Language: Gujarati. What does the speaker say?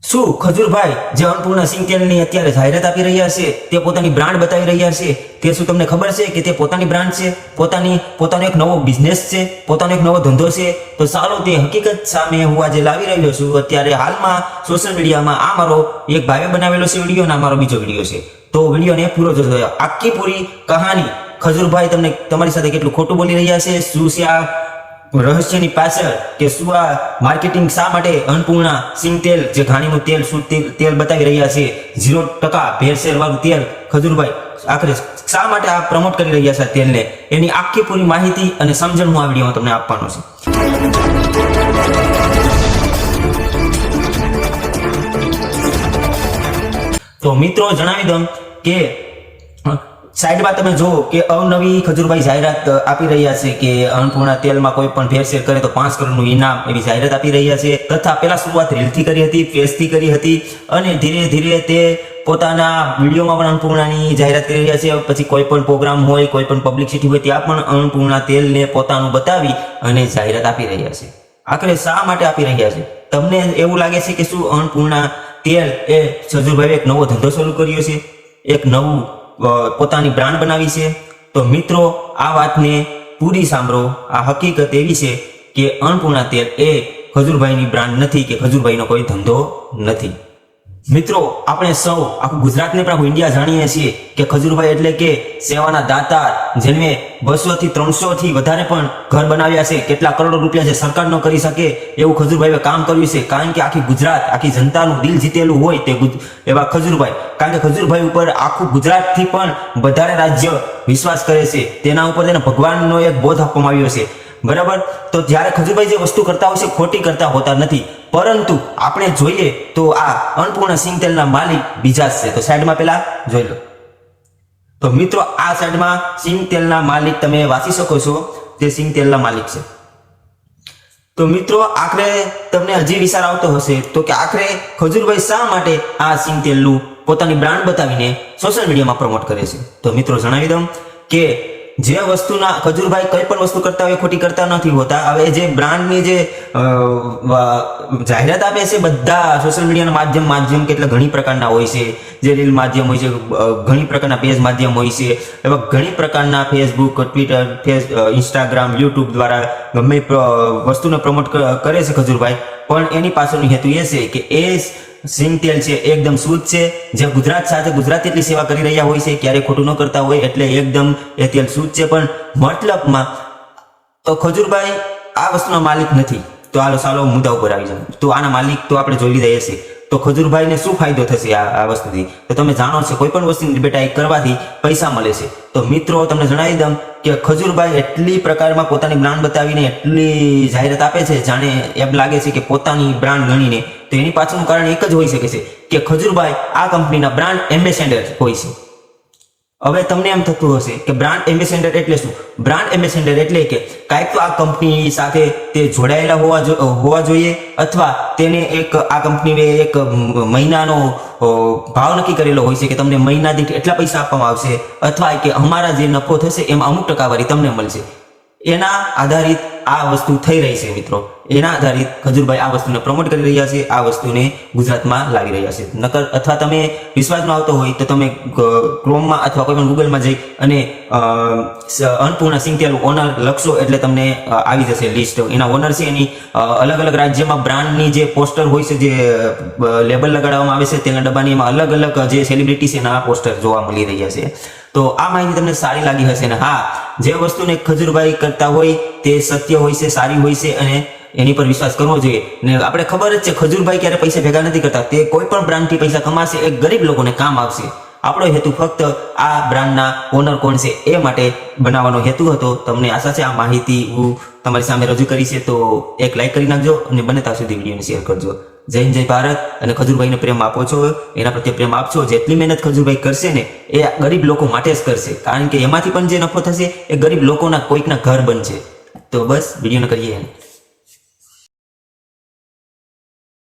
શું ખજૂરભાઈ જે અન્નપૂર્ણા સિંગ તેલની અત્યારે જાહેરાત આપી રહ્યા છે, તે પોતાની બ્રાન્ડ બતાવી રહ્યા છે, તે શું તમને ખબર છે કે તે પોતાની બ્રાન્ડ છે, પોતાનો એક નવો બિઝનેસ છે, પોતાનો એક નવો ધંધો છે? તો ચાલો તે હકીકત સામે હું આજે લાવી રહ્યો છું. અત્યારે હાલમાં સોશિયલ મીડિયામાં આ મારો એક ભાઈએ બનાવેલો છે વિડીયો અને આ મારો બીજો વિડીયો છે. તો વિડીયોને પૂરો જોજો. આખી પૂરી કહાની ખજૂરભાઈ તમને તમારી સાથે કેટલું ખોટું બોલી રહ્યા છે, શું છે આ રહસ્યની પાછળ, કે શું આ માર્કેટિંગ શા માટે અન્નપૂર્ણા સિંગ તેલ જે ઘાણીનું તેલ શું તેલ બતાવી રહ્યા છે, 0% ભેળસેળ વાળું તેલ ખજૂરભાઈ આખરે શા માટે આ પ્રમોટ કરી રહ્યા છે તેલને, એની આખી પૂરી માહિતી અને સમજણ હું આ વિડીયોમાં તમને આપવાનો છું. તો મિત્રો જણાવી દઉં કે સાઈડમાં તમે જુઓ કે અવનવી ખજૂરભાઈ જાહેરાત આપી રહ્યા છે કે અન્નપૂર્ણા તેલમાં કોઈ પણ ભેળસેળ કરે તો 5 કરોડનું ઇનામ, એવી જાહેરાત આપી રહ્યા છે. તથા પેલા શરૂઆત રીલથી કરી હતી, ફેસથી કરી હતી અને ધીરે ધીરે તે પોતાના વિડીયોમાં પણ અન્નપૂર્ણાની જાહેરાત કરી રહ્યા છે. પછી કોઈ પણ પ્રોગ્રામ હોય, કોઈ પણ પબ્લિસિટી હોય ત્યાં પણ અન્નપૂર્ણા તેલને પોતાનું બતાવી અને જાહેરાત આપી રહ્યા છે. આખરે શા માટે આપી રહ્યા છે? તમને એવું લાગે છે કે શું અન્નપૂર્ણા તેલ એ ખજૂરભાઈએ એક નવો ધંધો શરૂ કર્યો છે, એક નવું પોતાની બ્રાન્ડ બનાવી છે? તો મિત્રો આ વાતને પૂરી સાંભળો. આ હકીકત એવી છે કે અન્નપૂર્ણા તેલ એ ખજૂરભાઈની બ્રાન્ડ નથી, કે ખજૂરભાઈનો કોઈ ધંધો નથી. મિત્રો આપણે સૌ આખું ગુજરાતને પણ આખું ઇન્ડિયા જાણીએ છીએ કે ખજૂરભાઈ એટલે કે સેવાના દાતાર, જેને 200 થી 300 થી વધારે પણ ઘર બનાવ્યા છે, કેટલા કરોડો રૂપિયા જે સરકાર ન કરી શકે એવું ખજૂરભાઈએ કામ કર્યું છે. કારણ કે આખી ગુજરાત, આખી જનતાનું દિલ જીતેલું હોય તે એવા ખજૂરભાઈ. કારણ કે ખજૂરભાઈ ઉપર આખું ગુજરાતથી પણ વધારે રાજ્ય વિશ્વાસ કરે છે, તેના ઉપર તેને ભગવાનનો એક બોધ આપવામાં આવ્યો છે. બરાબર? તો જ્યારે ખજૂરભાઈ જે વસ્તુ કરતા હોય છે ખોટી કરતા હોતા નથી, પરંતુ આપણે જોઈએ તો આ અન્નપૂર્ણા સિંગ તેલના માલિક બીજા જ છે. તો સાઈડમાં પેલા જોઈ લો. તો મિત્રો આ સાઈડમાં સિંગ તેલના માલિક તમે વાંચી શકો છો, તે સિંગ તેલના માલિક છે. તો મિત્રો આખરે તમને હજી વિચાર આવતો હશે તો કે આખરે ખજૂરભાઈ શા માટે આ સિંગ તેલનું પોતાની બ્રાન્ડ બતાવીને સોશિયલ મીડિયામાં પ્રમોટ કરે છે? તો મિત્રો જણાવી દઉં કે જે વસ્તુના ખજૂરભાઈ કઈ પણ વસ્તુ કરતા હોય ખોટી કરતા નથી હોતા. હવે જે બ્રાન્ડની જે જાહેરાત આપે છે બધા સોશિયલ મીડિયાના માધ્યમ કેટલા ઘણી પ્રકારના હોય છે, જે રીલ માધ્યમ હોય છે, ઘણી પ્રકારના પેજ માધ્યમ હોય છે, એવા ઘણી પ્રકારના ફેસબુક, ટ્વિટર, ઇન્સ્ટાગ્રામ, યુટ્યુબ દ્વારા ગમે વસ્તુને પ્રમોટ કરે છે ખજૂરભાઈ. પણ એની પાછળનો હેતુ એ છે કે એ સિંગ તેલ છે એકદમ શુદ્ધ છે, જે ગુજરાત સાથે ગુજરાત એટલી સેવા કરી રહ્યા હોય છે, ક્યારેય ખોટું ન કરતા હોય, એટલે એકદમ એ તેલ શુદ્ધ છે. પણ મતલબમાં તો ખજૂરભાઈ આ વસ્તુના માલિક નથી. તો હાલો ચાલો મુદ્દા ઉપર આવી જાય. તો આના માલિક તો આપણે જોઈ લીધા હશે. તો ખજૂરભાઈને શું ફાયદો થશે આ વસ્તુથી? તો તમે જાણો છો કોઈ પણ વસ્તુની બેટા કરવાથી પૈસા મળે છે. તો મિત્રો તમને જણાવી દઉં કે ખજૂરભાઈ એટલી પ્રકારમાં પોતાની બ્રાન્ડ બતાવીને એટલી જાહેરાત આપે છે, જાણે એમ લાગે છે કે પોતાની બ્રાન્ડ ગણીને. તો એની પાછળનું કારણ એક જ હોઈ શકે છે કે ખજૂરભાઈ આ કંપનીના બ્રાન્ડ એમ્બેસેડર હોય છે. હવે તમને એમ થતું હશે કે બ્રાન્ડ એમ્બેસેડર એટલે શું? બ્રાન્ડ એમ્બેસેડર એટલે કે કાંઈક તો આ કંપની સાથે તે જોડાયેલા હોવા જોઈએ, અથવા તેને એક આ કંપનીને એક મહિનાનો ભાવ નક્કી કરેલો હોય છે કે તમને મહિના દીઠ એટલા પૈસા આપવામાં આવશે, અથવા કે અમારા જે નફો થશે એમાં અમુક ટકાવારી તમને મળશે. એના આધારિત આ વસ્તુ થઈ રહી છે મિત્રો. એના આધારિત ખજૂરભાઈ આ વસ્તુને પ્રમોટ કરી રહ્યા છે, આ વસ્તુને ગુજરાતમાં લાવી રહ્યા છે. નકર અથવા તમે વિશ્વાસ ન આવતો હોય તો તમે ક્રોમમાં અથવા કોઈ પણ ગૂગલમાં જઈ અને અન્નપૂર્ણા સિંગ તેલ ઓનર લખશો એટલે તમને આવી જશે લિસ્ટ. એના ઓનર છે, એની અલગ અલગ રાજ્યમાં બ્રાન્ડની જે પોસ્ટર હોય છે, જે લેબલ લગાડવામાં આવે છે તેના ડબ્બાની, એમાં અલગ અલગ જે સેલિબ્રિટી છે એના પોસ્ટર જોવા મળી રહ્યા છે. તો આ માહિતી તમને સારી લાગી હશે ને? હા, જે વસ્તુને ખજૂરભાઈ કરતા હોય તે સત્ય હોય છે, સારી હોય છે અને એની પર વિશ્વાસ કરવો જોઈએ. ને આપણે ખબર જ છે ખજૂરભાઈ ક્યારે પૈસા ભેગા નથી કરતા. તે કોઈ પણ બ્રાન્ડથી પૈસા કમાશે એ ગરીબ લોકોને કામ આવશે. આપણો હેતુ ફક્ત આ બ્રાન્ડના ઓનર કોણ છે એ માટે બનાવવાનો હેતુ હતો. તમને આશા છે આ માહિતી હું તમારી સામે રજૂ કરી છે. તો એક લાઈક કરી નાખજો અને બને ત્યાં સુધી વિડીયોને શેર કરજો. જય હિન્દ, જય ભારત. અને ખજૂરભાઈને પ્રેમ આપો છો, એના પ્રત્યે પ્રેમ આપશો. જેટલી મહેનત ખજૂરભાઈ કરશે ને એ ગરીબ લોકો માટે જ કરશે, કારણ કે એમાંથી પણ જે નફો થશે એ ગરીબ લોકોના કોઈકના ઘર બનશે. તો બસ વિડીયોને કરીએ.